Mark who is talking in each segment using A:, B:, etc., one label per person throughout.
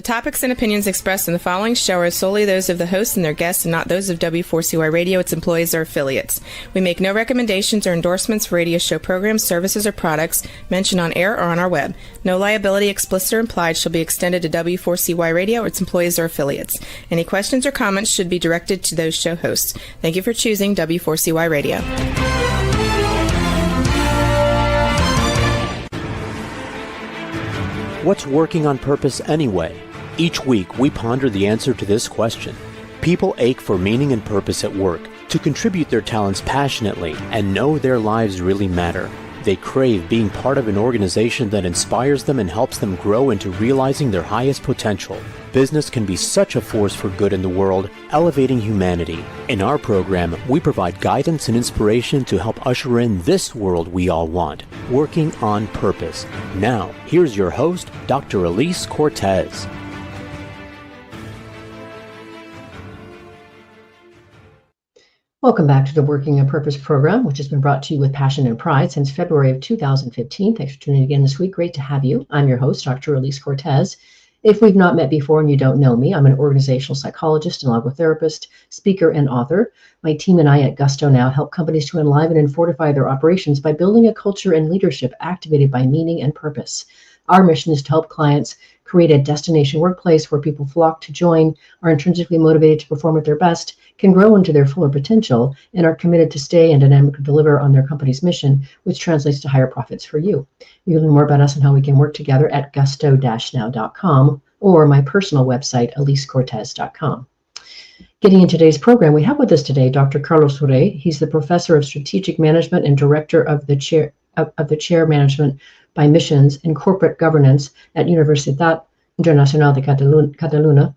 A: topics and opinions expressed in the following show are solely those of the host and their guests and not those of W4CY Radio, its employees, or affiliates. We make no recommendations or endorsements for radio show programs, services, or products mentioned on air or on our web. No liability, explicit or implied, shall be extended to W4CY Radio or its employees or affiliates. Any questions or comments should be directed to those show hosts. Thank you for choosing W4CY Radio.
B: What's working on purpose anyway? Each week, we ponder the answer to this question. People ache for meaning and purpose at work, to contribute their talents passionately and know their lives really matter. They crave being part of an organization that inspires them and helps them grow into realizing their highest potential. Business can be such a force for good in the world, elevating humanity. In our program, we provide guidance and inspiration to help usher in this world we all want, working on purpose. Now, here's your host, Dr. Alise Cortez.
C: Welcome back to the Working on Purpose program, which has been brought to you with passion and pride since February of 2015. Thanks for tuning in again this week. Great to have you. I'm your host, Dr. Alise Cortez. If we've not met before and you don't know me, I'm an organizational psychologist and logotherapist, speaker, and author. My team and I at Gusto now help companies to enliven and fortify their operations by building a culture and leadership activated by meaning and purpose. Our mission is to help clients create a destination workplace where people flock to join, are intrinsically motivated to perform at their best, can grow into their fuller potential, and are committed to stay and dynamically deliver on their company's mission, which translates to higher profits for you. You can learn more about us and how we can work together at gusto-now.com or my personal website, alisecortez.com. Getting into today's program, we have with us today Dr. Carlos Ure. He's the professor of strategic management and director of the chair management by missions and corporate governance at Universitat Internacional de Catalunya.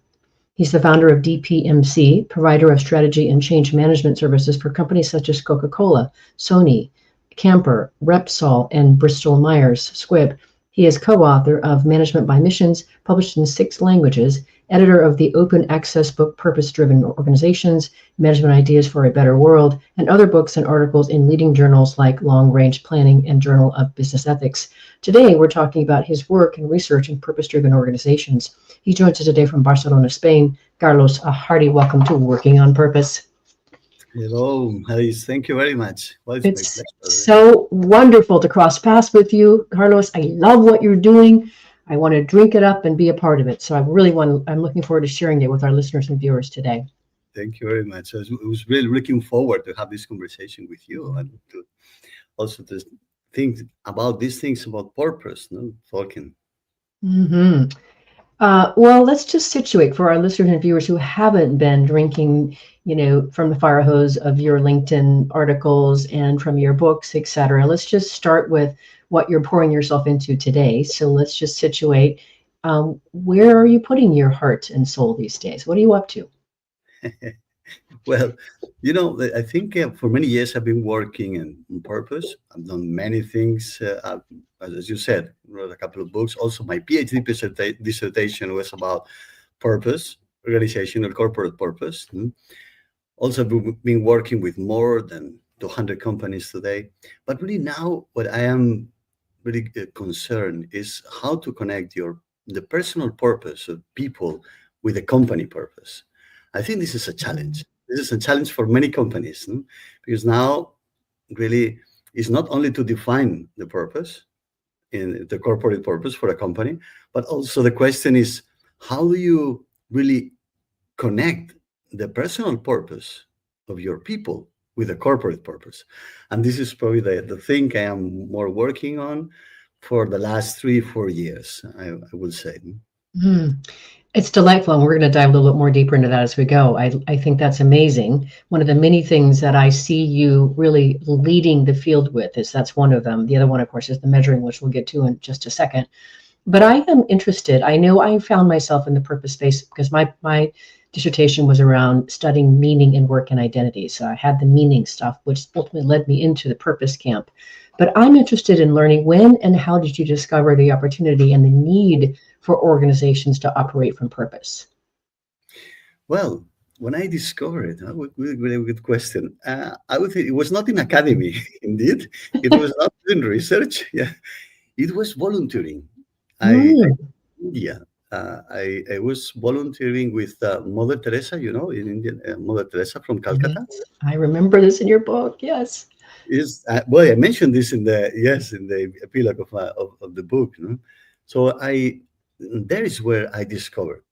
C: He's the founder of DPMC, provider of strategy and change management services for companies such as Coca-Cola, Sony, Camper, Repsol, and Bristol-Myers Squibb. He is co-author of Management by Missions, published in 6 languages, editor of the open access book Purpose-Driven Organizations, Management Ideas for a Better World, and other books and articles in leading journals like Long Range Planning and Journal of Business Ethics. Today, we're talking about his work and research in purpose-driven organizations. He joins us today from Barcelona, Spain. Carlos, a hearty welcome to Working on Purpose.
D: Hello, Alise. Thank you very much. Well,
C: it's so wonderful to cross paths with you, Carlos. I love what you're doing. I want to drink it up and be a part of it. So I'm looking forward to sharing it with our listeners and viewers today.
D: Thank you very much. I was really looking forward to have this conversation with you and to also to think about these things about purpose, talking.
C: Mm-hmm. Well, let's just situate for our listeners and viewers who haven't been drinking, from the fire hose of your LinkedIn articles and from your books, et cetera. Let's just start with what you're pouring yourself into today. So let's just situate. Where are you putting your heart and soul these days? What are you up to?
D: Well, I think for many years I've been working in purpose. I've done many things. As you said, wrote a couple of books. Also, my PhD dissertation was about purpose, organizational corporate purpose. Also, I've been working with more than 200 companies today. But really now, what I am really concerned is how to connect the personal purpose of people with the company purpose. I think this is a challenge. This is a challenge for many companies, because now really it's not only to define the purpose in the corporate purpose for a company, but also the question is, how do you really connect the personal purpose of your people with the corporate purpose? And this is probably the thing I am more working on for the last 3-4 years, I would say.
C: It's delightful, and we're going to dive a little bit more deeper into that as we go. I think that's amazing. One of the many things that I see you really leading the field with that's one of them. The other one, of course, is the measuring, which we'll get to in just a second. But I am interested. I know I found myself in the purpose space because my dissertation was around studying meaning in work and identity. So I had the meaning stuff, which ultimately led me into the purpose camp. But I'm interested in learning, when and how did you discover the opportunity and the need for organizations to operate from purpose?
D: Well, when I discovered it, really good question. I would say it was not in academy, indeed. It was not doing research. Yeah, it was volunteering. In India, I was volunteering with Mother Teresa, in India, Mother Teresa from Calcutta.
C: Yes, I remember this in your book. Yes.
D: Is well, I mentioned this in the epilogue of the book. So there is where I discovered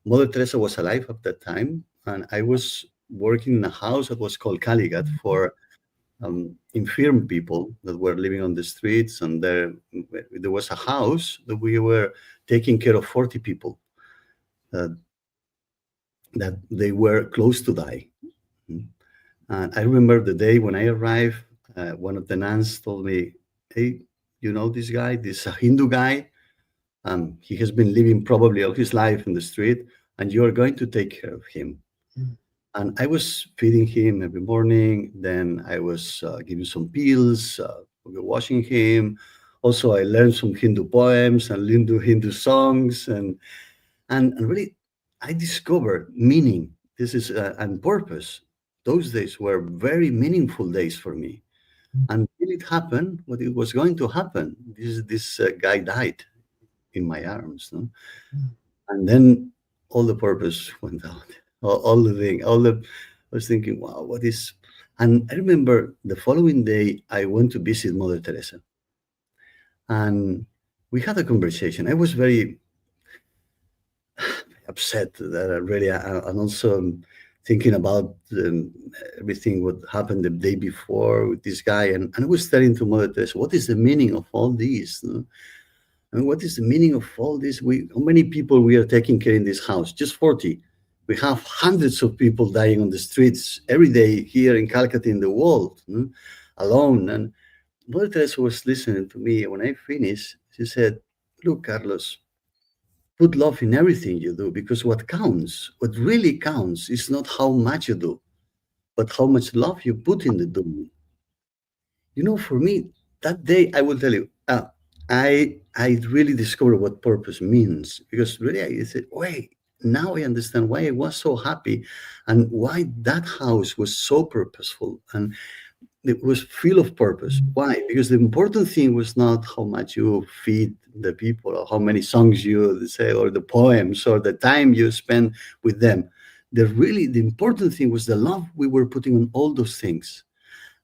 D: Mother Teresa was alive at that time, and I was working in a house that was called Caligat for infirm people that were living on the streets, and there was a house that we were taking care of 40 people that they were close to die. And I remember the day when I arrived, one of the nuns told me, "Hey, you know this guy, this Hindu guy? He has been living probably all his life in the street, and you are going to take care of him."
C: Mm.
D: And I was feeding him every morning. Then I was giving some pills, washing him. Also, I learned some Hindu poems and Hindu songs, and really, I discovered meaning. This is and purpose. Those days were very meaningful days for me. Until it happened, what it was going to happen. This guy died in my arms, no? And then all the purpose went out. All the thing, I was thinking, wow, what is? And I remember the following day, I went to visit Mother Teresa, and we had a conversation. I was very upset that I really, and also thinking about everything what happened the day before with this guy, and I was telling to Mother Teresa, what is the meaning of all this? No? I mean, what is the meaning of all this? How many people we are taking care in this house? Just 40. We have hundreds of people dying on the streets every day here in Calcutta, in the world, alone. And Mother Teresa was listening to me. When I finished, she said, "Look, Carlos, put love in everything you do, because what really counts, is not how much you do, but how much love you put in the doing." For me, that day, I will tell you, I really discovered what purpose means, because really I said, wait, now I understand why I was so happy and why that house was so purposeful and it was full of purpose. Why? Because the important thing was not how much you feed the people or how many songs you say or the poems or the time you spend with them. The important thing was the love we were putting on all those things.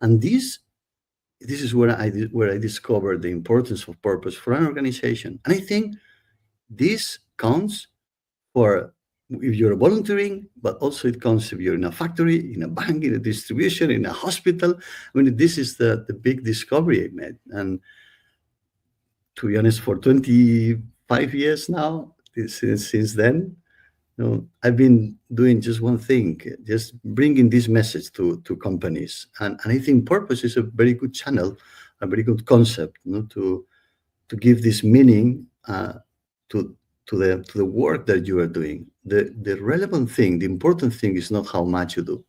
D: And this is where I discovered the importance of purpose for an organization. And I think this counts for if you're volunteering, but also it counts if you're in a factory, in a bank, in a distribution, in a hospital. I mean, this is the big discovery I made. And to be honest, for 25 years now, since then, I've been doing just one thing, just bringing this message to companies. And I think purpose is a very good channel, a very good concept, to give this meaning to the work that you are doing. The relevant thing, the important thing is not how much you do,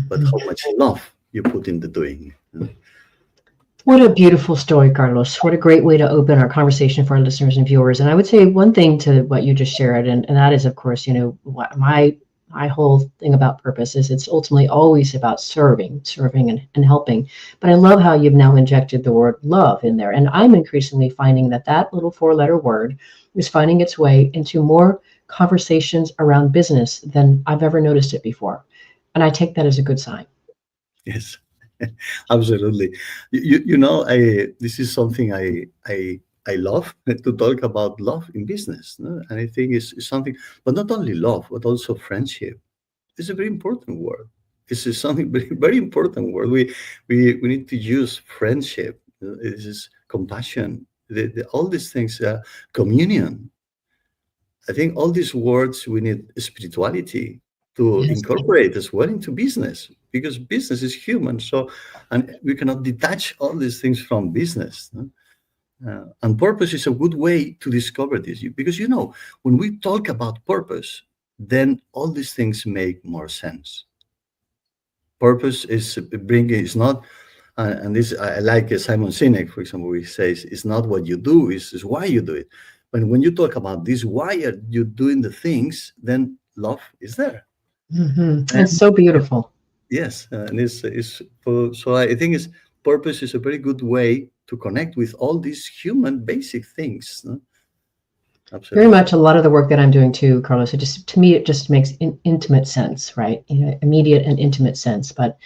D: but how much love you put in the doing.
C: What a beautiful story, Carlos. What a great way to open our conversation for our listeners and viewers. And I would say one thing to what you just shared, and that is, of course, my whole thing about purpose is it's ultimately always about serving and helping. But I love how you've now injected the word love in there. And I'm increasingly finding that little 4-letter word is finding its way into more conversations around business than I've ever noticed it before. And I take that as a good sign.
D: Yes. Absolutely. This is something I love to talk about love in business. No? And I think it's something, but not only love, but also friendship. It's a very important word. This is something very, very important word. We need to use friendship. This is compassion. All these things, communion. I think all these words, we need spirituality to incorporate as well into business, because business is human. So, and we cannot detach all these things from business. And purpose is a good way to discover this, because when we talk about purpose, then all these things make more sense. Purpose is not, and this I like Simon Sinek, for example, he says it's not what you do, it's why you do it. But when you talk about this, why are you doing the things? Then love is there.
C: That's so beautiful.
D: Yes, and so I think purpose is a very good way to connect with all these human basic things. No? Absolutely.
C: Very much a lot of the work that I'm doing too, Carlos. To me, it just makes intimate sense, right? Immediate and intimate sense. But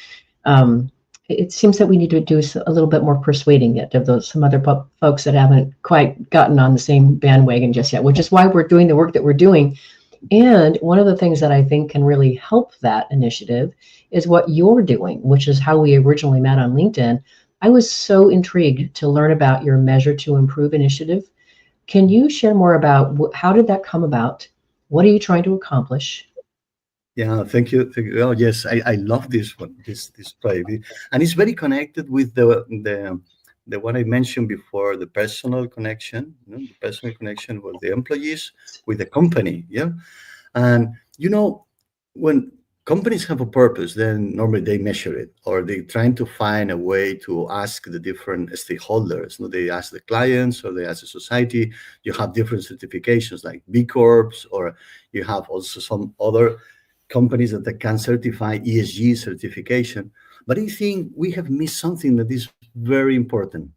C: it seems that we need to do a little bit more persuading yet of some other folks that haven't quite gotten on the same bandwagon just yet, which is why we're doing the work that we're doing. And one of the things that I think can really help that initiative is what you're doing, which is how we originally met on LinkedIn. I was so intrigued to learn about your Measure to Improve initiative. Can you share more about how did that come about? What are you trying to accomplish?
D: Yeah, thank you. Oh, yes, I love this one, this project, and it's very connected with the what I mentioned before, the personal connection, the personal connection with the employees, with the company, yeah. And when companies have a purpose, then normally they measure it, or they're trying to find a way to ask the different stakeholders. They ask the clients, or they ask the society. You have different certifications like B Corps, or you have also some other companies that can certify ESG certification. But I think we have missed something that is very important,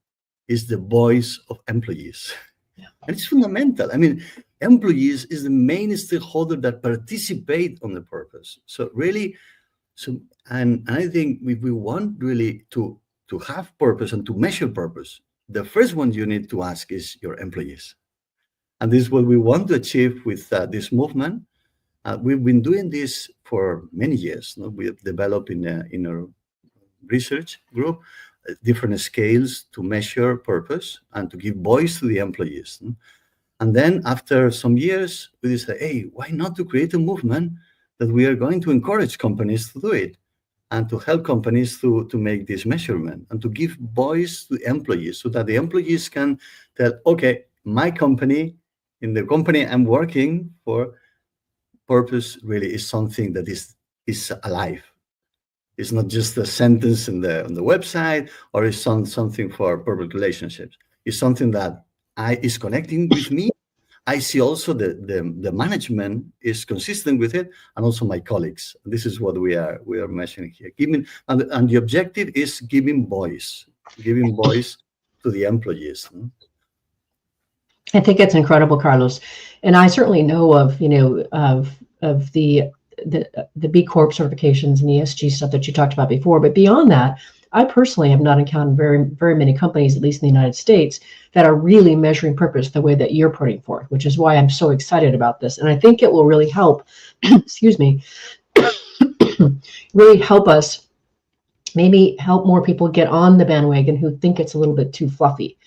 D: is the voice of employees.
C: Yeah.
D: And it's fundamental. I mean, employees is the main stakeholder that participate on the purpose. So really, and I think if we want really to have purpose and to measure purpose, the first one you need to ask is your employees. And this is what we want to achieve with this movement. We've been doing this for many years. We have developed in our research group different scales to measure purpose and to give voice to the employees. And then after some years, we decided, hey, why not to create a movement that we are going to encourage companies to do it and to help companies to make this measurement and to give voice to the employees so that the employees can tell, okay, my company, in the company I'm working for, purpose really is something that is alive. It's not just a sentence on the website, or it's something for public relationships. It's something that is connecting with me. I see also the management is consistent with it, and also my colleagues. This is what we are measuring here. And the objective is giving voice to the employees.
C: I think it's incredible, Carlos, and I certainly know of the B Corp certifications and ESG stuff that you talked about before. But beyond that, I personally have not encountered very many companies, at least in the United States, that are really measuring purpose the way that you're putting forth, which is why I'm so excited about this. And I think it will really help, excuse me, really help us, maybe help more people get on the bandwagon who think it's a little bit too fluffy.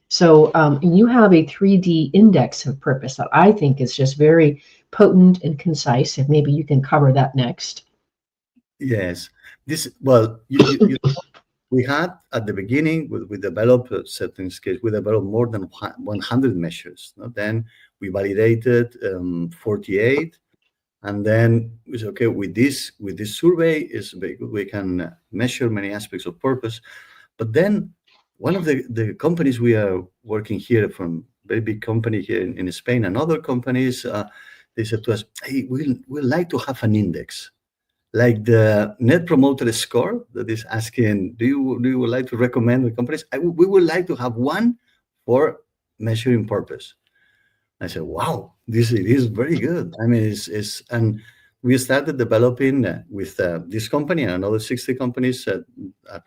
C: So you have a 3D index of purpose that I think is just very potent and concise. If maybe you can cover that next.
D: Yes. We had at the beginning, we developed a certain scale. We developed more than 100 measures. Then we validated 48. And then we said, okay, with this survey is very good. We can measure many aspects of purpose. But then one of the companies we are working here, from a very big company here in Spain, and other companies, they said to us, hey, we'd like to have an index, like the Net Promoter Score that is asking, do you would like to recommend the companies? We would like to have one for measuring purpose. I said, wow, this is very good. I mean, and we started developing with this company and another 60 companies at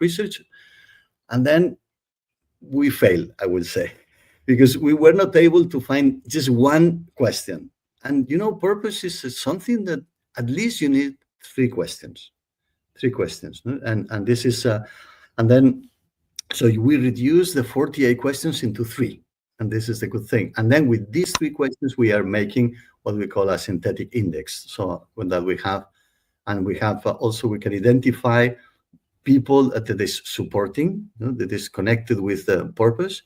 D: research. And then we failed, I would say, because we were not able to find just one question. And purpose is something that at least you need three questions. And this is and then so we reduce the 48 questions into 3, and this is the good thing. And then with these 3 questions, we are making what we call a synthetic index. So when that we have also, we can identify people that is supporting, that is connected with the purpose,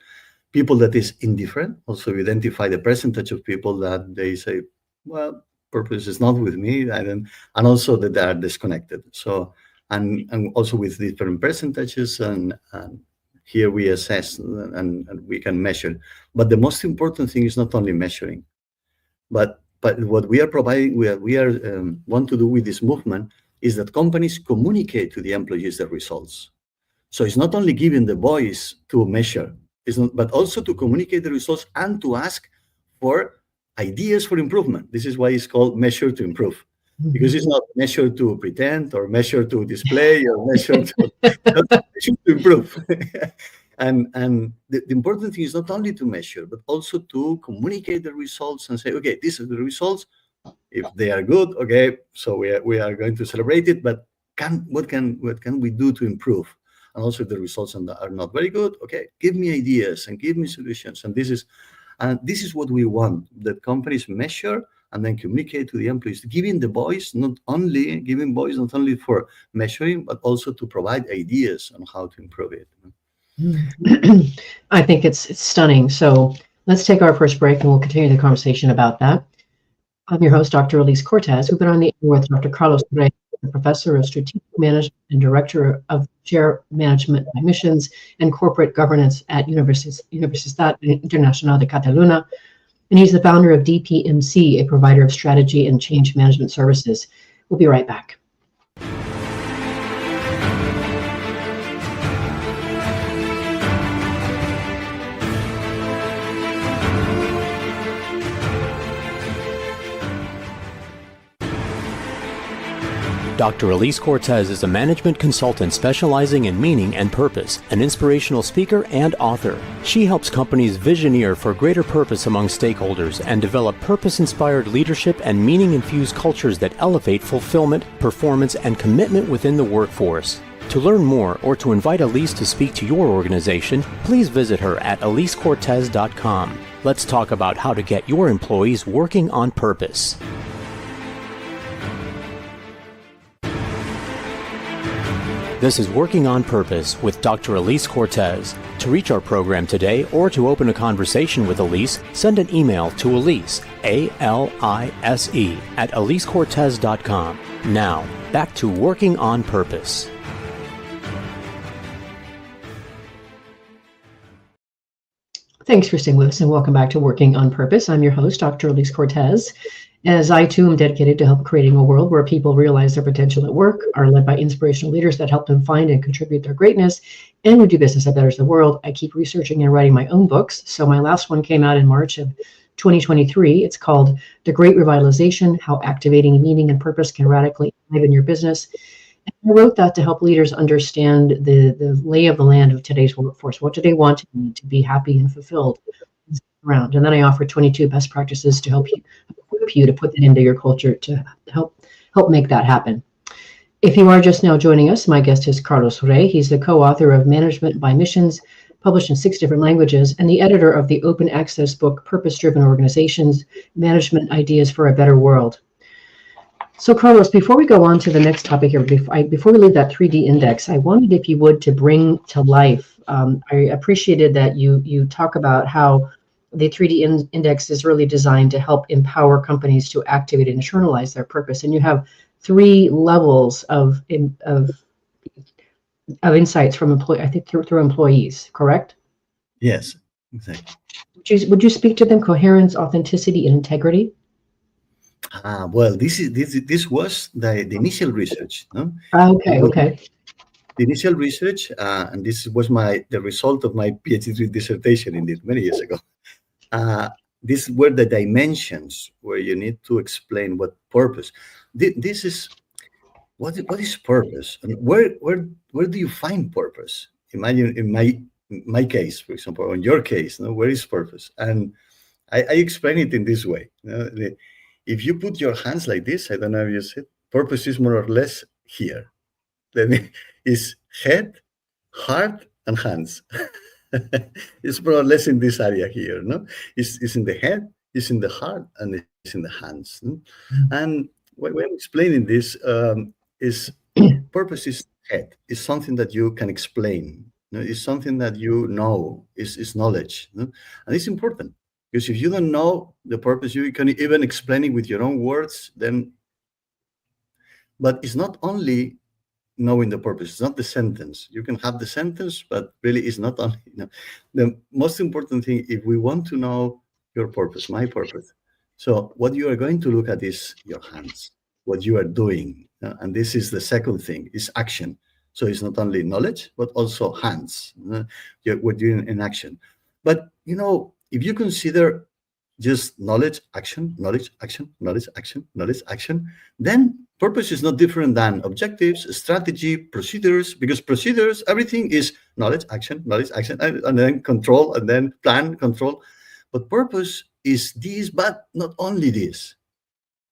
D: people that is indifferent. Also, we identify the percentage of people that they say, well, purpose is not with me, and also that they are disconnected. So, and also with different percentages, and here we assess and we can measure. But the most important thing is not only measuring, but what we are providing, we want to do with this movement is that companies communicate to the employees the results. So it's not only giving the voice to measure, but also to communicate the results and to ask for ideas for improvement. This is why it's called measure to improve, because it's not measure to pretend or measure to display or measure to, measure to improve. And the important thing is not only to measure, but also to communicate the results and say, okay, these are the results. If they are good, okay, so we are going to celebrate it. But what can we do to improve? And also, if the results are not very good, okay, give me ideas and give me solutions. And this is what we want, that companies measure and then communicate to the employees, giving voice not only for measuring, but also to provide ideas on how to improve it.
C: I think it's stunning. So let's take our first break and we'll continue the conversation about that. I'm your host, Dr. Alise Cortez. We've been on the air with Dr. Carlos Rey, Professor of Strategic Management and Director of Chair Management by Missions and Corporate Governance at Universidad Internacional de Catalunya. And he's the founder of DPMC, a provider of strategy and change management services. We'll be right back.
B: Dr. Alise Cortez is a management consultant specializing in meaning and purpose, an inspirational speaker and author. She helps companies visioneer for greater purpose among stakeholders and develop purpose-inspired leadership and meaning-infused cultures that elevate fulfillment, performance, and commitment within the workforce. To learn more or to invite Alise to speak to your organization, please visit her at alisecortez.com. Let's talk about how to get your employees working on purpose. This is Working on Purpose with Dr. Alise Cortez. To reach our program today or to open a conversation with Alise, send an email to Alise, A-L-I-S-E, at alisecortez.com. Now, back to Working on Purpose.
C: Thanks for staying with us and welcome back to Working on Purpose. I'm your host, Dr. Alise Cortez. As I too am dedicated to help creating a world where people realize their potential at work, are led by inspirational leaders that help them find and contribute their greatness, and we do business that betters the world. I keep researching and writing my own books. So my last one came out in March of 2023. It's called The Great Revitalization: How Activating Meaning and Purpose Can Radically Enliven Your Business. And I wrote that to help leaders understand the lay of the land of today's workforce. What do they want to be happy and fulfilled around? And then I offer 22 best practices to help you to put that into your culture to help make that happen. If you are just now joining us, my guest is Carlos Rey. He's the co-author of Management by Missions, published in 6 different languages, and the editor of the open access book, Purpose-Driven Organizations, Management Ideas for a Better World. So Carlos, before we go on to the next topic here, before we leave that 3D index, I wanted, if you would, to bring to life, I appreciated that you talk about how the 3D index is really designed to help empower companies to activate and internalize their purpose. And you have 3 levels of insights from through employees, correct?
D: Yes, exactly.
C: Would you speak to them? Coherence, authenticity, and integrity.
D: Well, this was the initial research. No?
C: Okay.
D: The initial research, and this was the result of my PhD dissertation, indeed, many years ago. These were the dimensions where you need to explain what purpose. This is what is purpose, and where do you find purpose? Imagine in my case, for example, or in your case, where is purpose? And I explain it in this way. If you put your hands like this, I don't know if you see it, purpose is more or less here. Then it's head, heart, and hands. It's more or less in this area here, no? It's in the head, it's in the heart, and it's in the hands. No? And when I'm explaining this, is purpose is head. It's something that you can explain. No? It's something that you know. It's knowledge. No? And it's important, because if you don't know the purpose, you can even explain it with your own words, then. But it's not only knowing the purpose, it's not the sentence. You can have the sentence, but really it's not only, the most important thing, if we want to know your purpose, my purpose. So what you are going to look at is your hands, what you are doing. And this is the second thing, is action. So it's not only knowledge, but also hands. We're doing in action. But, if you consider just knowledge, action, knowledge, action, knowledge, action, knowledge, action, then purpose is not different than objectives, strategy, procedures, because procedures, everything is knowledge, action, and then control, and then plan, control. But purpose is this, but not only this.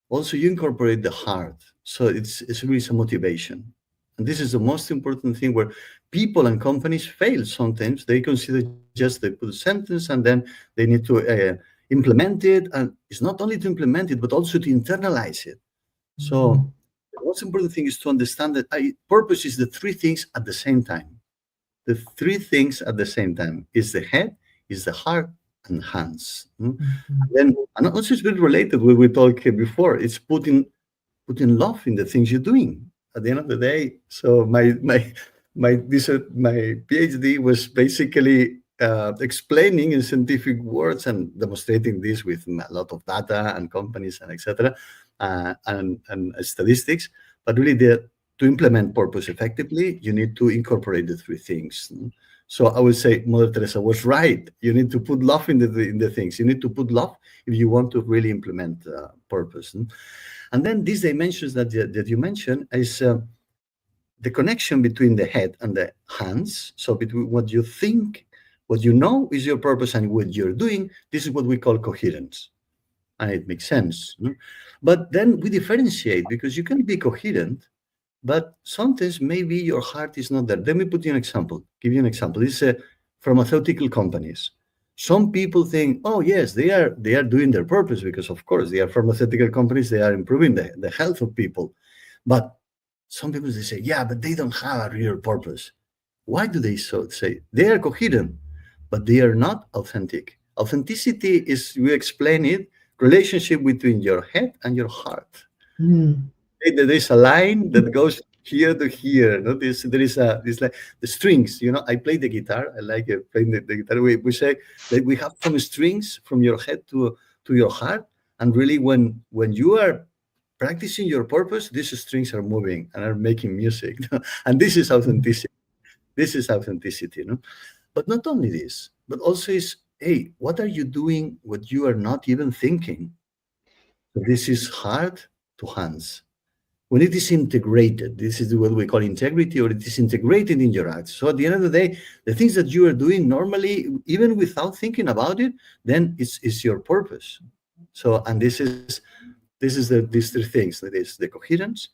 D: Also, you incorporate the heart. So it's really some motivation. And this is the most important thing, where people and companies fail sometimes. They consider just they put a sentence and then they need to implement it. And it's not only to implement it, but also to internalize it. So the most important thing is to understand that purpose is the three things at the same time. The three things at the same time is the head, is the heart, and hands. And also it's very related with what we talked before. It's putting love in the things you're doing at the end of the day. So my PhD was basically explaining in scientific words and demonstrating this with a lot of data and companies and etc. And statistics. But really, to implement purpose effectively, you need to incorporate the three things. So I would say Mother Teresa was right. You need to put love in the things. You need to put love if you want to really implement purpose. And then these dimensions that you mentioned is the connection between the head and the hands. So between what you think, what you know is your purpose, and what you're doing, this is what we call coherence. And it makes sense. But then we differentiate, because you can be coherent, but sometimes maybe your heart is not there. Let me give you an example. It's pharmaceutical companies. Some people think, oh yes, they are doing their purpose, because of course they are pharmaceutical companies, they are improving the health of people. But some people, they say, yeah, but they don't have a real purpose. Why do they so say? They are coherent, but they are not authentic. Authenticity is, we explain it, relationship between your head and your heart. There is a line that goes here to here. There is like the strings. I play the guitar. I like playing the guitar. We say that we have some strings from your head to your heart, and really, when you are practicing your purpose, these strings are moving and are making music, and this is authenticity. But not only this, but also is, hey, what are you doing? What you are not even thinking. So this is heart to hands. When it is integrated, this is what we call integrity, or it is integrated in your acts. So at the end of the day, the things that you are doing normally, even without thinking about it, then it's your purpose. So, and this is these three things. That is the coherence,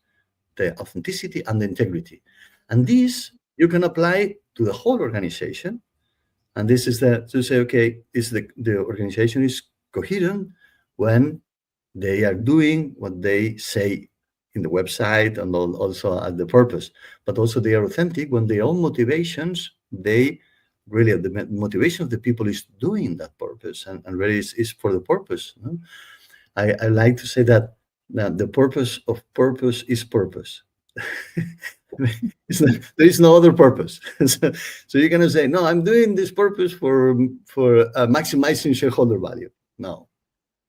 D: the authenticity, and the integrity. And these you can apply to the whole organization. And this is to say, okay, is the organization is coherent when they are doing what they say in the website, and also at the purpose, but also they are authentic when their own motivations, the motivation of the people is doing that purpose, and really is for the purpose. I like to say that the purpose of purpose is purpose. There is no other purpose. So you're going to say, no, I'm doing this purpose for maximizing shareholder value. No,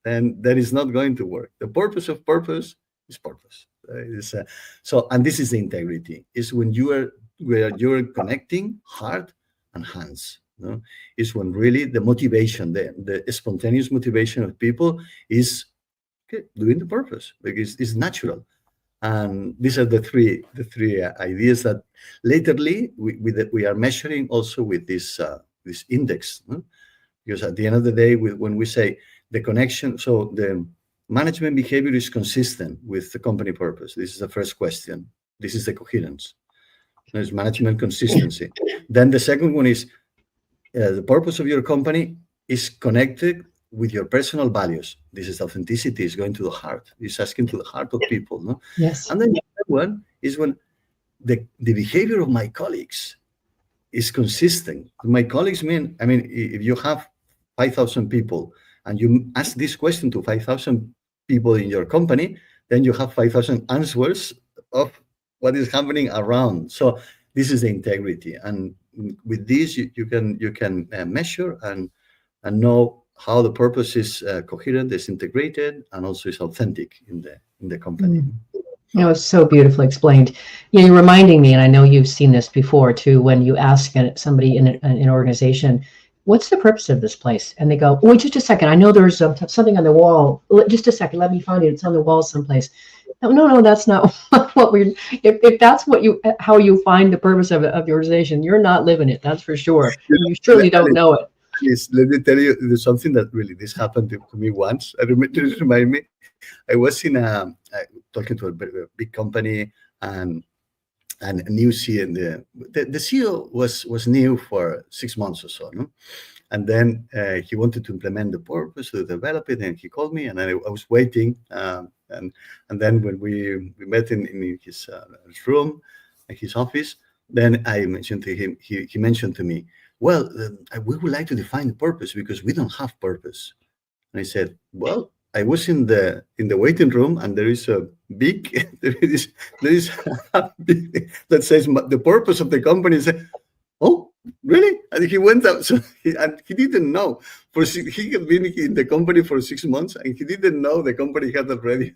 D: then that is not going to work. The purpose of purpose is purpose. And this is the integrity. Is when you're connecting heart and hands. Is when really the motivation, the spontaneous motivation of people is doing the purpose, because it's natural. And these are the three ideas that laterly we are measuring also with this index. Because at the end of the day, when we say the connection, so the management behavior is consistent with the company purpose. This is the first question. This is the coherence. There's management consistency. Then the second one is the purpose of your company is connected with your personal values. This is authenticity, is going to the heart. It's asking to the heart of people. No?
C: Yes.
D: And then the third one is when the behavior of my colleagues is consistent. My colleagues if you have 5,000 people and you ask this question to 5,000 people in your company, then you have 5,000 answers of what is happening around. So this is the integrity, and with this you can measure and know how the purpose is coherent, is integrated, and also is authentic in the company.
C: It's so beautifully explained. You're reminding me, and I know you've seen this before too, when you ask somebody in an organization, what's the purpose of this place? And they go, wait, just a second. I know there's something on the wall. Just a second. Let me find it. It's on the wall someplace. No, that's not what we're. If that's how you find the purpose of the organization, you're not living it. That's for sure. You surely don't know it.
D: Please, let me tell you, there's something that really this happened to me once. Just remind me. I was talking to a big company, and new CEO, and the CEO was new for 6 months or so, no? And then he wanted to implement the purpose, to develop it, and he called me, and I was waiting. And then when we met in his room, in his office, then I mentioned to him. He mentioned to me, well, we would like to define the purpose because we don't have purpose. And I said, well, I was in the waiting room, and there is a big there is a big that says the purpose of the company. Is, oh, really? And he went up, so he didn't know. He had been in the company for 6 months, and he didn't know the company had already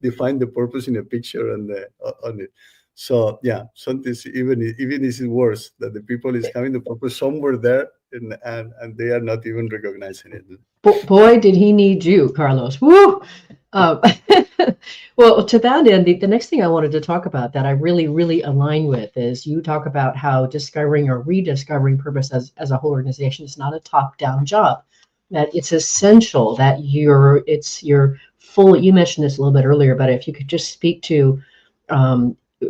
D: defined the purpose in a picture on it. So yeah, sometimes even is worse that the people is having the purpose somewhere there, and they are not even recognizing it.
C: Boy, did he need you, Carlos. Woo! Well, to that end, the next thing I wanted to talk about that I really, really align with is you talk about how discovering or rediscovering purpose as a whole organization is not a top-down job. That it's essential that you're full. You mentioned this a little bit earlier, but if you could just speak to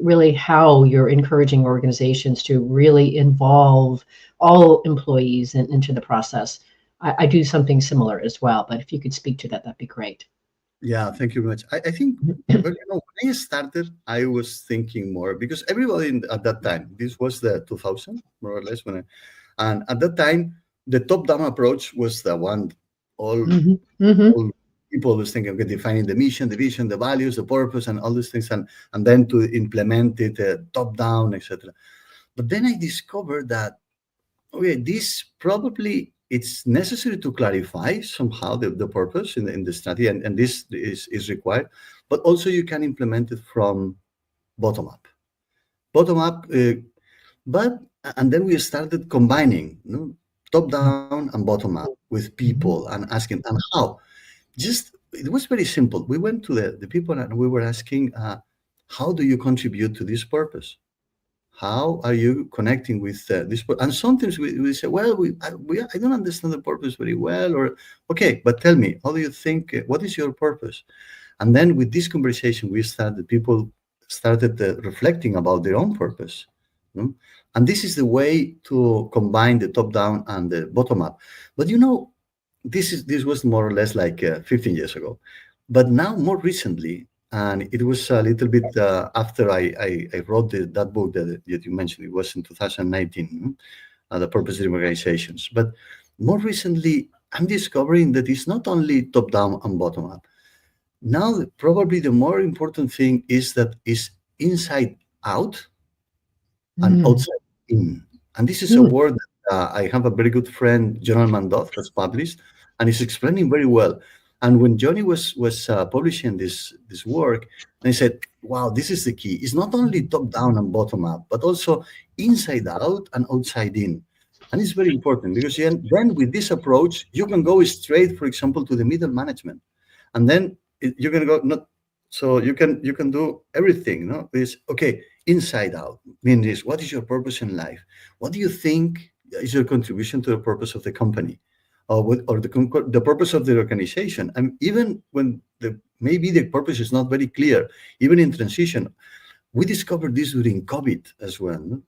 C: really how you're encouraging organizations to really involve all employees into the process. I do something similar as well, but if you could speak to that, that'd be great.
D: Yeah, thank you very much. I think when I started, I was thinking more because everybody at that time, this was the 2000, more or less, and at that time, the top-down approach was the one all people always think of defining the mission, the vision, the values, the purpose, and all these things, and then to implement it top-down, etc. But then I discovered that, okay, this probably it's necessary to clarify somehow the purpose in the study, and this is required, but also you can implement it from bottom up. And then we started combining top down and bottom up with people and asking, and how? It was very simple. We went to the people and we were asking, how do you contribute to this purpose? How are you connecting with this? And sometimes we say, well, I don't understand the purpose very well, or okay, but tell me, how do you think? What is your purpose? And then with this conversation, people started reflecting about their own purpose. And this is the way to combine the top down and the bottom up. But this was more or less like 15 years ago. But now, more recently, and it was a little bit after I wrote that book that you mentioned. It was in 2019, The Purpose-Driven Organizations. But more recently, I'm discovering that it's not only top-down and bottom-up. Now, probably the more important thing is that it's inside out and outside in. And this is a word that I have a very good friend, John Mandoff, has published, and he's explaining very well. And when Johnny was publishing this work, and he said, wow, this is the key. It's not only top down and bottom up, but also inside out and outside in. And it's very important because then with this approach, you can go straight, for example, to the middle management. And then you're going to go, so you can do everything. It's okay, inside out. Means what is your purpose in life? What do you think is your contribution to the purpose of the company? Or the purpose of the organization, and even when maybe the purpose is not very clear, even in transition, we discovered this during COVID as well.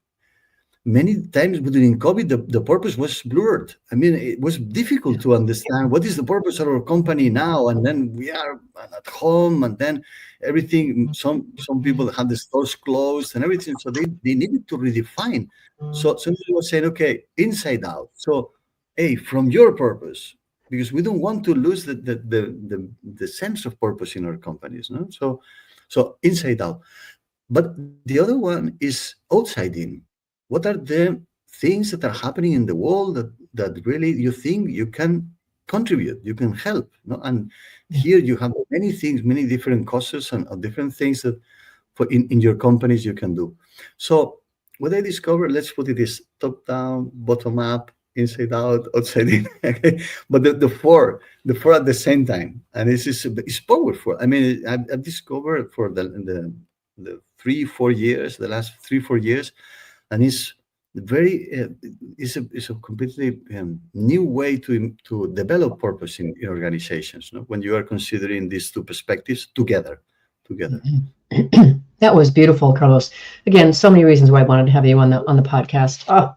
D: Many times during COVID, the purpose was blurred. I mean, it was difficult to understand what is the purpose of our company now, and then we are at home, and then everything. Some people had the stores closed and everything, so they needed to redefine. So somebody was saying, okay, inside out. So from your purpose, because we don't want to lose the sense of purpose in our companies. So inside out. But the other one is outside in. What are the things that are happening in the world that really you think you can contribute, you can help? And here you have many things, many different causes and different things that in your companies you can do. So what I discovered, let's put it this top down, bottom up, inside out, outside in. Okay? But the four at the same time, and it's powerful. I mean, I've discovered for the 3-4 years, the last 3-4 years, and it's very it's a completely new way to develop purpose in organizations. No? When you are considering these two perspectives together.
C: That was beautiful, Carlos. Again, so many reasons why I wanted to have you on the podcast. Oh,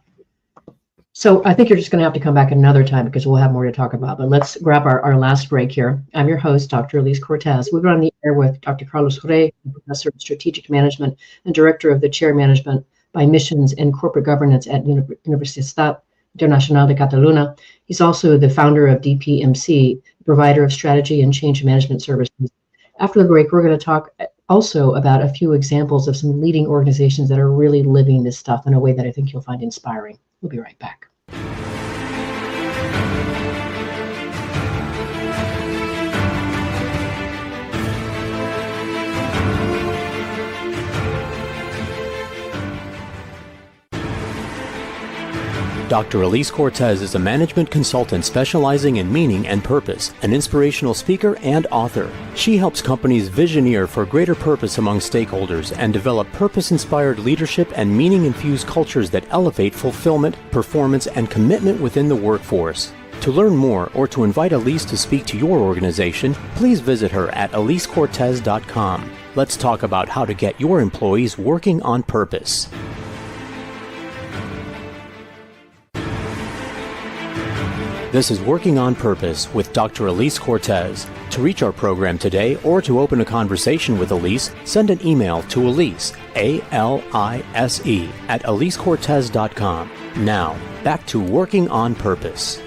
C: so I think you're just going to have to come back another time because we'll have more to talk about. But let's grab our last break here. I'm your host, Dr. Alise Cortez. We've been on the air with Dr. Carlos Rey, Professor of Strategic Management and Director of the Chair Management by Missions and Corporate Governance at Universitat Internacional de Catalunya. He's also the founder of DPMC, provider of strategy and change management services. After the break, we're going to talk also about a few examples of some leading organizations that are really living this stuff in a way that I think you'll find inspiring. We'll be right back.
B: Dr. Alise Cortez is a management consultant specializing in meaning and purpose, an inspirational speaker and author. She helps companies visioneer for greater purpose among stakeholders and develop purpose-inspired leadership and meaning-infused cultures that elevate fulfillment, performance, and commitment within the workforce. To learn more or to invite Alise to speak to your organization, please visit her at alisecortez.com. Let's talk about how to get your employees working on purpose. This is Working on Purpose with Dr. Alise Cortez. To reach our program today or to open a conversation with Alise, send an email to Alise, A-L-I-S-E, at alisecortez.com. Now, back to Working on Purpose.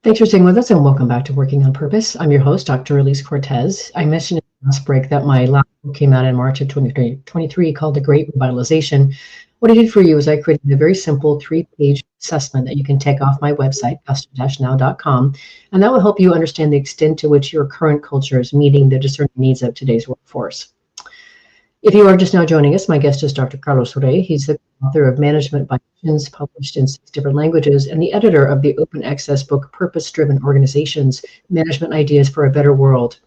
C: Thanks for staying with us and welcome back to Working on Purpose. I'm your host, Dr. Alise Cortez. I mentioned in the last break that my last book came out in March of 2023 called The Great Revitalization. What I did for you is I created a very simple 3-page assessment that you can take off my website, gusto-now.com, and that will help you understand the extent to which your current culture is meeting the discerning needs of today's workforce. If you are just now joining us, my guest is Dr. Carlos Rey. He's the author of Management by Missions, published in 6 different languages, and the editor of the open access book, Purpose-Driven Organizations, Management Ideas for a Better World.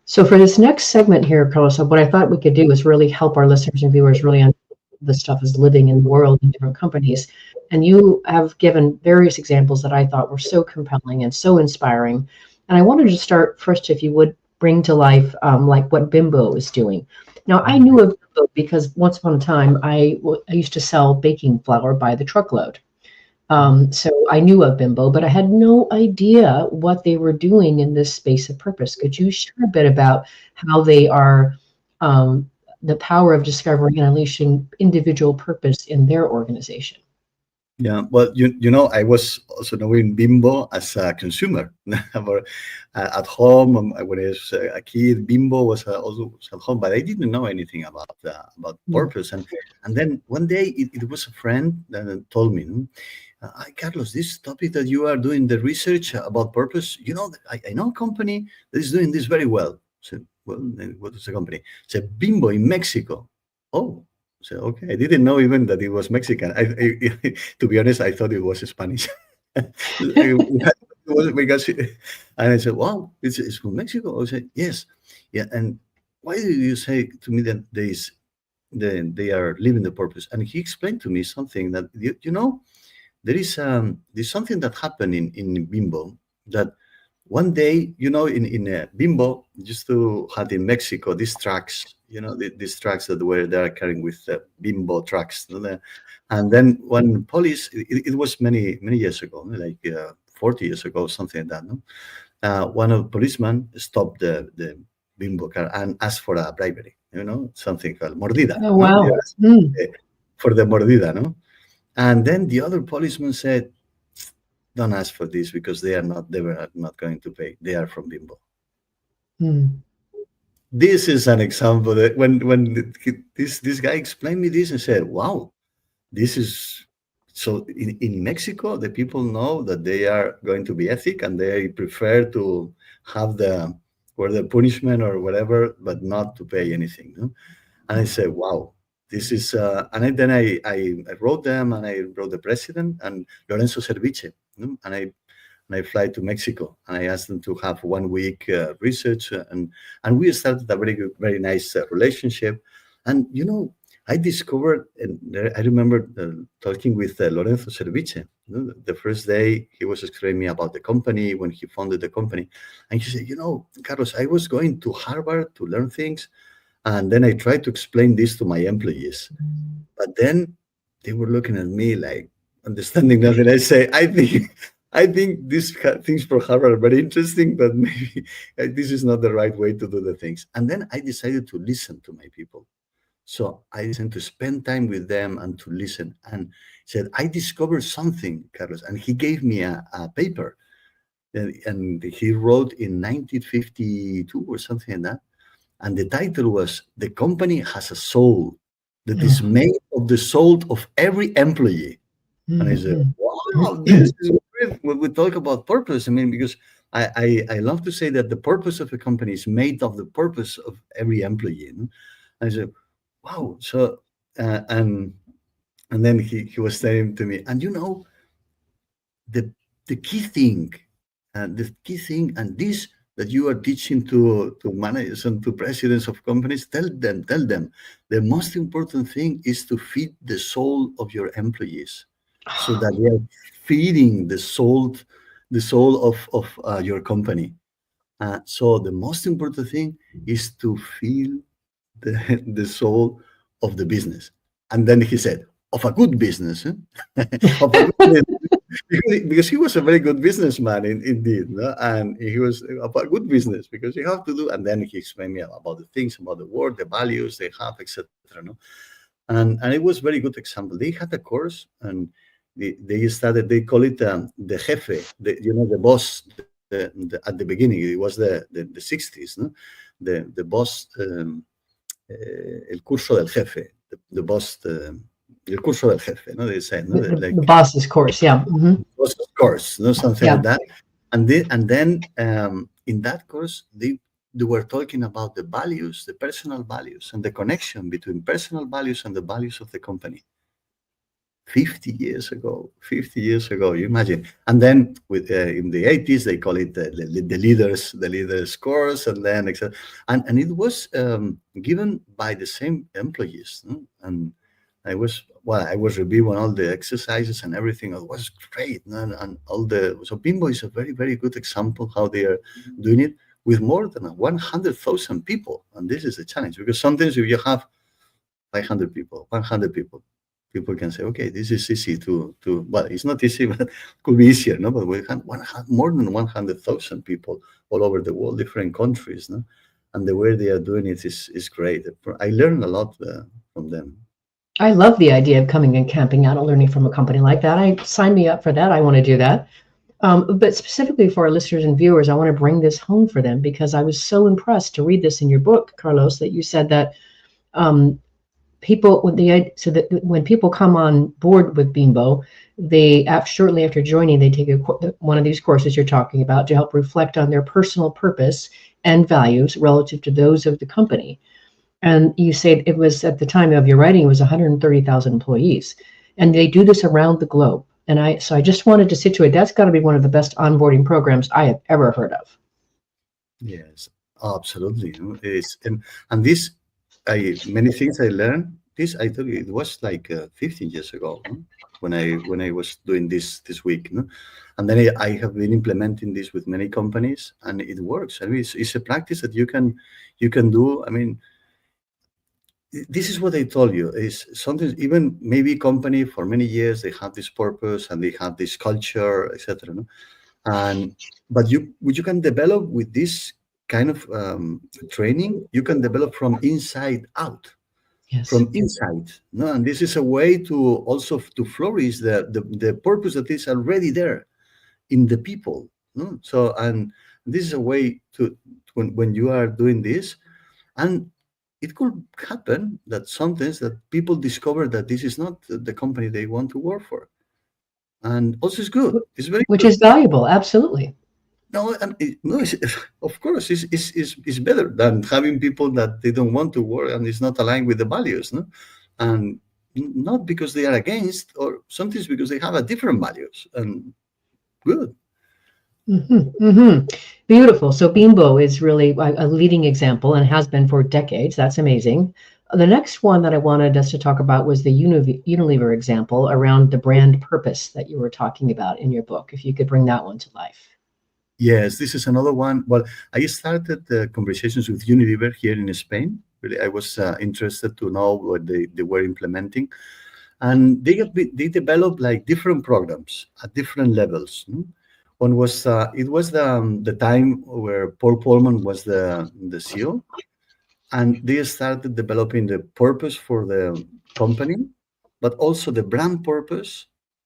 C: So for this next segment here, Carlos, what I thought we could do is really help our listeners and viewers really understand this stuff is living in the world in different companies. And you have given various examples that I thought were so compelling and so inspiring. And I wanted to start first, if you would bring to life like what Bimbo is doing. Now, I knew of Bimbo because once upon a time, I used to sell baking flour by the truckload. So I knew of Bimbo, but I had no idea what they were doing in this space of purpose. Could you share a bit about how they are the power of discovering and unleashing individual purpose in their organization?
D: Yeah, well, I was also knowing Bimbo as a consumer. At home, when I was a kid, Bimbo was also at home, but I didn't know anything about purpose. And then one day, it was a friend that told me, Carlos, this topic that you are doing the research about purpose, I know a company that is doing this very well. So, well, what is the company? It's Bimbo in Mexico. Oh. So, okay, I didn't know even that it was Mexican. To be honest, I thought it was Spanish. It was because, and I said, wow, it's from Mexico? I said, yes. Yeah, and why do you say to me that they are living the purpose? And he explained to me something that, there's something that happened in Bimbo that one day, in Bimbo, used to have in Mexico these trucks, these trucks that they are carrying with Bimbo trucks. And then when police, it was many years ago, like 40 years ago, something like that. One of the policemen stopped the Bimbo car and asked for a bribery, something called mordida.
C: Oh, wow.
D: For the mordida, no? And then the other policeman said, don't ask for this because they were not going to pay. They are from Bimbo. This is an example that when this guy explained me this and said, wow, this is so in Mexico, the people know that they are going to be ethic and they prefer to have the punishment or whatever, but not to pay anything. No? And I said, wow, this is then I wrote them, and I wrote the president and Lorenzo Cerviche, and I fly to Mexico, and I asked them to have 1 week research, and we started a very good, very nice relationship. And I discovered, and I remember talking with Lorenzo Cerviche. The first day he was explaining me about the company when he founded the company, and he said, Carlos, I was going to Harvard to learn things, and then I tried to explain this to my employees, but then they were looking at me like understanding nothing. I say, I think these things for Harvard are very interesting, but maybe this is not the right way to do the things. And then I decided to listen to my people. So I decided to spend time with them and to listen. And said, I discovered something, Carlos. And he gave me a paper. And he wrote in 1952 or something like that. And the title was, "The Company Has a Soul that is made of the soul of every employee." And I said, wow, this is great when we talk about purpose. I mean, because I love to say that the purpose of a company is made of the purpose of every employee. I said, wow. So, and then he was saying to me, and the key thing, and this that you are teaching to managers and to presidents of companies, tell them, the most important thing is to feed the soul of your employees, so that they are feeding the soul of your company. So the most important thing is to feel the soul of the business. And then he said, of a good business, of a good business. Because he was a very good businessman indeed, and he was about good business, because you have to do. And then he explained me about the things, about the work, the values they have, etc. And it was very good example. They had a course, and they started. They call it the jefe, the boss. At the beginning, it was the 60s, no? The boss, el curso del jefe, the boss. El curso del jefe, no? They say, no?
C: The boss's course, yeah. Mm-hmm.
D: Boss's course, no? Something like that. And then in that course, they were talking about the values, the personal values, and the connection between personal values and the values of the company. 50 years ago, you imagine. And then with in the 80s, they call it the leaders course, and then etc. And it was given by the same employees, no? And I was reviewing all the exercises and everything. It was great, and so Bimbo is a very, very good example how they are doing it with more than 100,000 people. And this is a challenge, because sometimes if you have 500 people, 100 people can say, okay, this is easy to well, it's not easy, but it could be easier, no? But we have more than 100,000 people all over the world, different countries, no? And the way they are doing it is great. I learned a lot from them.
C: I love the idea of coming and camping out and learning from a company like that. Sign me up for that. I want to do that. But specifically for our listeners and viewers, I want to bring this home for them, because I was so impressed to read this in your book, Carlos, that you said that when people come on board with Bimbo, they shortly after joining, they take one of these courses you're talking about to help reflect on their personal purpose and values relative to those of the company. And you say it was, at the time of your writing, it was 130,000 employees, and they do this around the globe. And I just wanted to situate, that's got to be one of the best onboarding programs I have ever heard of.
D: Yes, absolutely. And this, many things I learned. This, I told you, it was like 15 years ago, no? when I was doing this week, no? And then I have been implementing this with many companies, and it works. I mean, it's a practice that you can do. I mean, this is what I told you, is sometimes even maybe company for many years, they have this purpose and they have this culture, etc. No? But you can develop with this kind of training, you can develop from inside out. Yes. From inside, no, and this is a way to also to flourish the purpose that is already there in the people. No? So, and this is a way to when you are doing this, and it could happen that sometimes that people discover that this is not the company they want to work for, and also it's good. It's very
C: which
D: good.
C: Is valuable, absolutely.
D: No, of course, it's better than having people that they don't want to work and it's not aligned with the values, no? and not because they are against, or sometimes because they have a different values. And good.
C: Beautiful. So Bimbo is really a leading example and has been for decades. That's amazing. The next one that I wanted us to talk about was the Unilever example around the brand purpose that you were talking about in your book. If you could bring that one to life.
D: Yes, this is another one. Well, I started the conversations with Unilever here in Spain. Really, I was interested to know what they were implementing, and they developed like different programs at different levels. One was it was the time where Paul Polman was the CEO, and they started developing the purpose for the company, but also the brand purpose,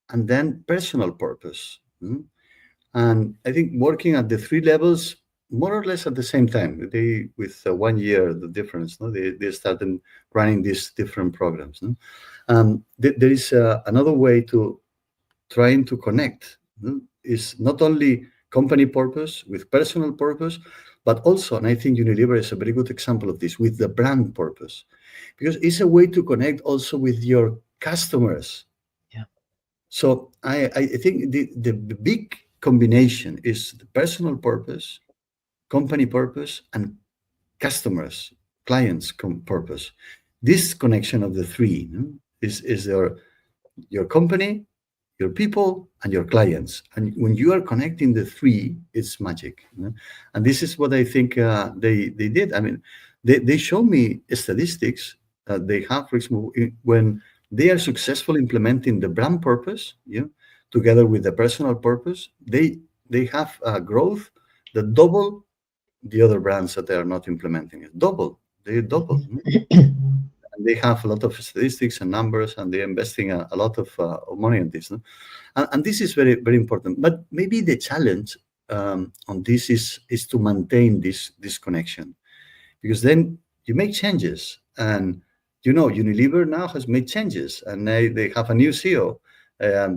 D: and then personal purpose. And I think working at the three levels more or less at the same time, they with 1 year the difference. No, they started running these different programs. No? There is another way to trying to connect. No? Is not only company purpose with personal purpose, but also, and I think Unilever is a very good example of this, with the brand purpose, because it's a way to connect also with your customers.
C: Yeah.
D: So I think the big combination is the personal purpose, company purpose, and customers, clients purpose. This connection of the three is your company, your people, and your clients. And when you are connecting the three, it's magic. And this is what I think they did. I mean, they show me statistics they have, for example, when they are successful implementing the brand purpose, together with the personal purpose, they have growth that double the other brands that they are not implementing it. They double. And they have a lot of statistics and numbers, and they're investing a lot of money on this. No? And this is very, very important. But maybe the challenge on this is to maintain this connection, because then you make changes, and Unilever now has made changes, and they have a new CEO,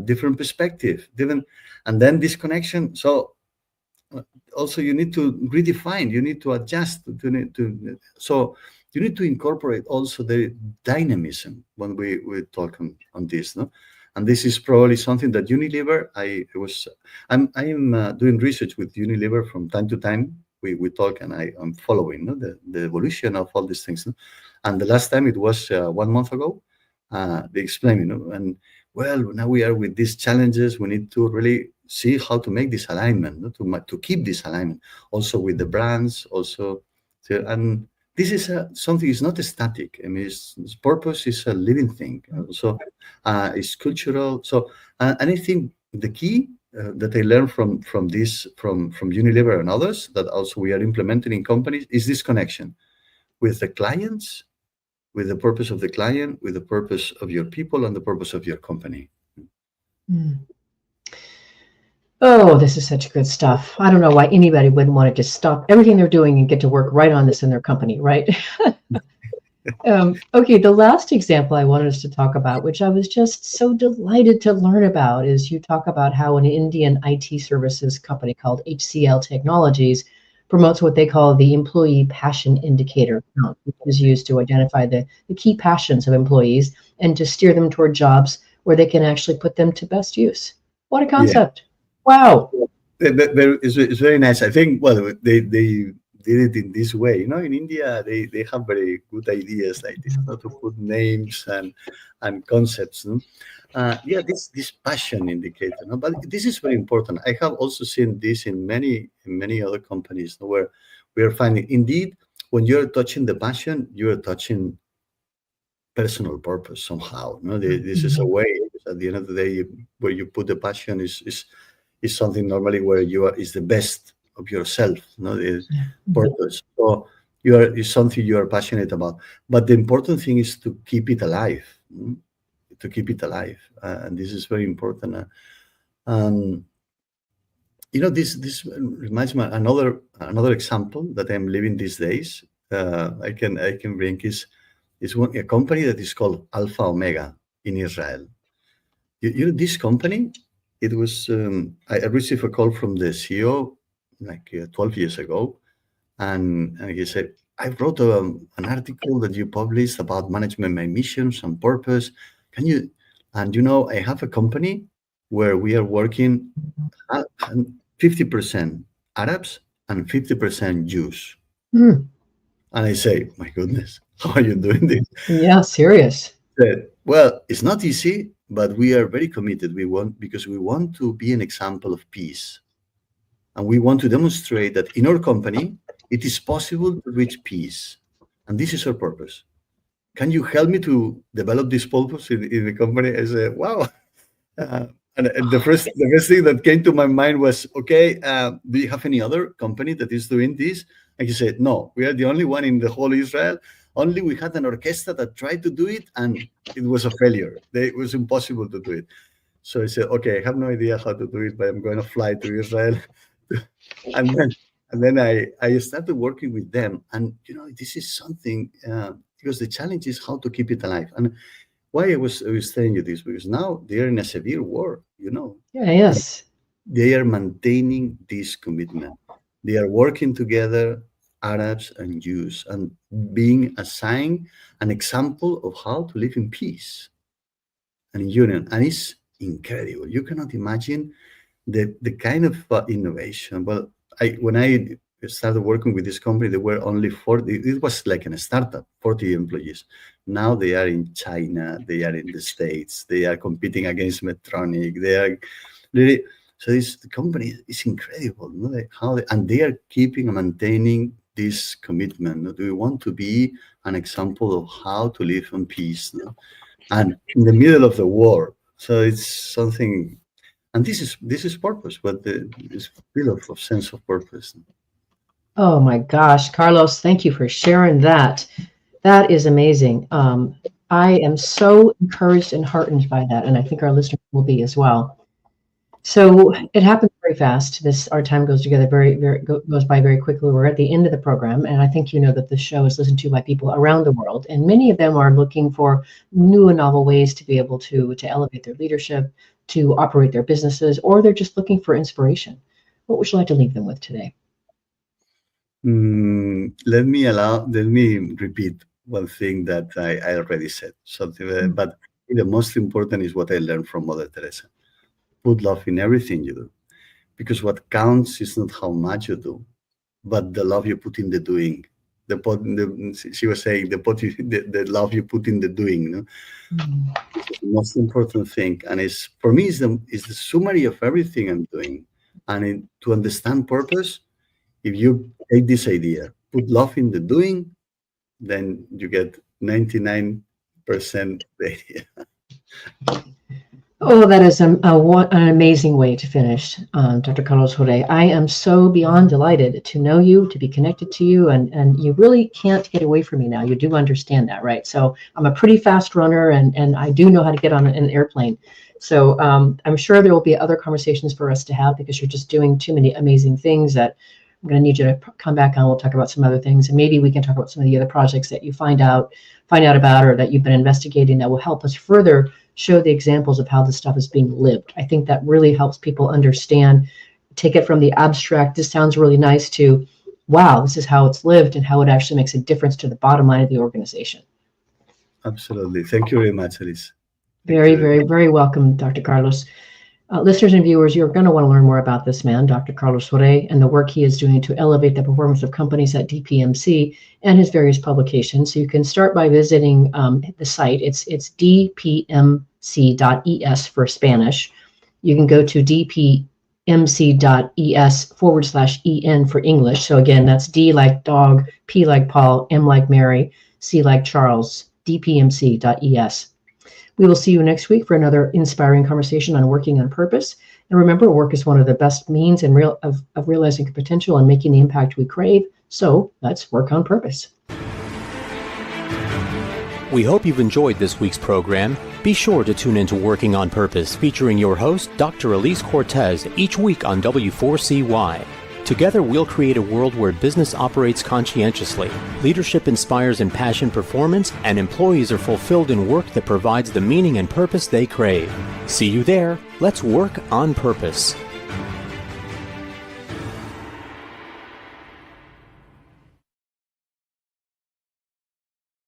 D: different perspective, and then this connection. So also you need to redefine, you need to adjust, so you need to incorporate also the dynamism when we talk on this, no? And this is probably something that Unilever, I'm doing research with Unilever from time to time. We talk, and I'm following the evolution of all these things. No? And the last time it was 1 month ago, they explained, and well, now we are with these challenges. We need to really see how to make this alignment, to keep this alignment, also with the brands, also. And this is something is not static. I mean, its purpose is a living thing. So it's cultural. So and I think the key that I learned from this, from Unilever and others, that also we are implementing in companies, is this connection with the clients, with the purpose of the client, with the purpose of your people, and the purpose of your company.
C: Oh, this is such good stuff. I don't know why anybody wouldn't want to just stop everything they're doing and get to work right on this in their company, right? Okay, the last example I wanted us to talk about, which I was just so delighted to learn about, is you talk about how an Indian IT services company called HCL Technologies promotes what they call the Employee Passion Indicator count, which is used to identify the key passions of employees and to steer them toward jobs where they can actually put them to best use. What a concept. Yeah. Wow.
D: It's very nice. I think, well, they did it in this way. In India, they have very good ideas like this, to put names and concepts. This passion indicator. But this is very important. I have also seen this in many other companies where we are finding, indeed, when you're touching the passion, you're touching personal purpose somehow. This is a way. At the end of the day, where you put the passion is something normally where is the best of yourself, the purpose. So is something you are passionate about. But the important thing is to keep it alive, and this is very important. This reminds me another example that I'm living these days. I can bring is a company that is called Alpha Omega in Israel. This company. It was, I received a call from the CEO like 12 years ago, and he said, I wrote an article that you published about management by missions and purpose. Can you, and I have a company where we are working 50% Arabs and 50% Jews.
C: Mm.
D: And I say, my goodness, how are you doing this?
C: Yeah, serious.
D: Well, it's not easy, but we are very committed. Because we want to be an example of peace. And we want to demonstrate that in our company, it is possible to reach peace. And this is our purpose. Can you help me to develop this purpose in the company? I said, wow. And the first thing that came to my mind was, okay, do you have any other company that is doing this? And he said, no, we are the only one in the whole Israel. Only we had an orchestra that tried to do it, and it was a failure. It was impossible to do it. So I said, okay, I have no idea how to do it, but I'm going to fly to Israel. and then I started working with them. And, this is something, because the challenge is how to keep it alive. And why I was telling you this, because now they are in a severe war,
C: Yeah, yes.
D: They are maintaining this commitment. They are working together, Arabs and Jews, and being assigned an example of how to live in peace and in union. And it's incredible. You cannot imagine the kind of innovation. Well, when I started working with this company, there were only 40. It was like a startup, 40 employees. Now they are in China, they are in the States, they are competing against Medtronic. They are really, so the company is incredible. And they are keeping and maintaining this commitment. Do we want to be an example of how to live in peace? And in the middle of the war. So it's something, and this is purpose, but this feel of sense of purpose.
C: Oh my gosh, Carlos, thank you for sharing that. That is amazing. I am so encouraged and heartened by that, and I think our listeners will be as well. So it happens very fast. Our time goes together goes by very quickly. We're at the end of the program, and I think you know that this show is listened to by people around the world, and many of them are looking for new and novel ways to be able to elevate their leadership, to operate their businesses, or they're just looking for inspiration. What would you like to leave them with today?
D: Let me repeat one thing that I already said. Something, but the most important is what I learned from Mother Teresa. Put love in everything you do, because what counts is not how much you do, but the love you put in the doing. She was saying the love you put in the doing. It's the most important thing, and for me is the summary of everything I'm doing. And to understand purpose, if you take this idea, put love in the doing, then you get 99% the idea.
C: Oh, that is an amazing way to finish, Dr. Carlos Jorge. I am so beyond delighted to know you, to be connected to you, and you really can't get away from me now. You do understand that, right? So I'm a pretty fast runner, and I do know how to get on an airplane. So I'm sure there will be other conversations for us to have, because you're just doing too many amazing things that I'm going to need you to come back on. We'll talk about some other things, and maybe we can talk about some of the other projects that you find out about, or that you've been investigating, that will help us further show the examples of how this stuff is being lived. I think that really helps people understand, take it from the abstract, this sounds really nice, to, wow, this is how it's lived and how it actually makes a difference to the bottom line of the organization.
D: Absolutely. Thank you very much, Alise.
C: Very, very, very welcome, Dr. Carlos. Listeners and viewers, you're going to want to learn more about this man, Dr. Carlos Jorge, and the work he is doing to elevate the performance of companies at DPMC and his various publications. So you can start by visiting the site. It's dpmc.es for Spanish. You can go to dpmc.es/EN for English. So again, that's D like dog, P like Paul, M like Mary, C like Charles, dpmc.es. We will see you next week for another inspiring conversation on working on purpose. And remember, work is one of the best means of realizing potential and making the impact we crave. So let's work on purpose.
B: We hope you've enjoyed this week's program. Be sure to tune into Working on Purpose, featuring your host, Dr. Alise Cortez, each week on W4CY. Together, we'll create a world where business operates conscientiously, leadership inspires impassioned performance, and employees are fulfilled in work that provides the meaning and purpose they crave. See you there. Let's work on purpose.